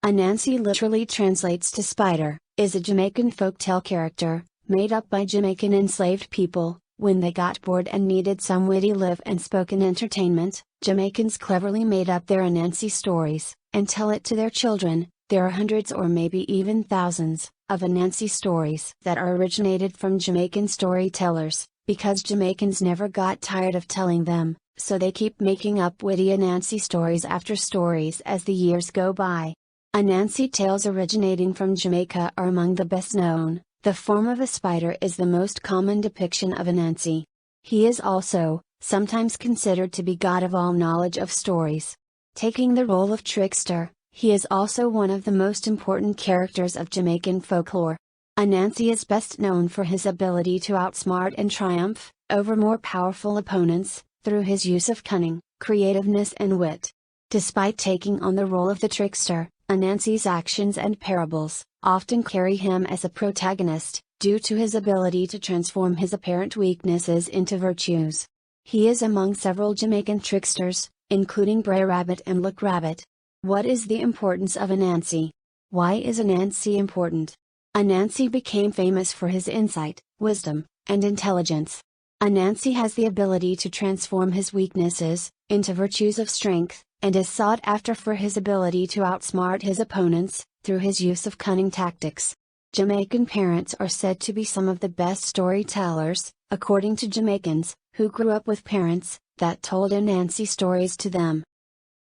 Anansi literally translates to spider, is a Jamaican folktale character, made up by Jamaican enslaved people. When they got bored and needed some witty live and spoken entertainment, Jamaicans cleverly made up their Anansi stories, and tell it to their children. There are hundreds or maybe even thousands, of Anansi stories that are originated from Jamaican storytellers, because Jamaicans never got tired of telling them, so they keep making up witty Anansi stories after stories as the years go by. Anansi tales originating from Jamaica are among the best known. The form of a spider is the most common depiction of Anansi. He is also, sometimes considered to be god of all knowledge of stories. Taking the role of trickster, he is also one of the most important characters of Jamaican folklore. Anansi is best known for his ability to outsmart and triumph over more powerful opponents, through his use of cunning, creativeness and wit. Despite taking on the role of the trickster, Anansi's actions and parables often carry him as a protagonist, due to his ability to transform his apparent weaknesses into virtues. He is among several Jamaican tricksters, including Brer Rabbit and Look Rabbit. What is the importance of Anansi? Why is Anansi important? Anansi became famous for his insight, wisdom, and intelligence. Anansi has the ability to transform his weaknesses into virtues of strength, and is sought after for his ability to outsmart his opponents, through his use of cunning tactics. Jamaican parents are said to be some of the best storytellers, according to Jamaicans, who grew up with parents that told Anansi stories to them.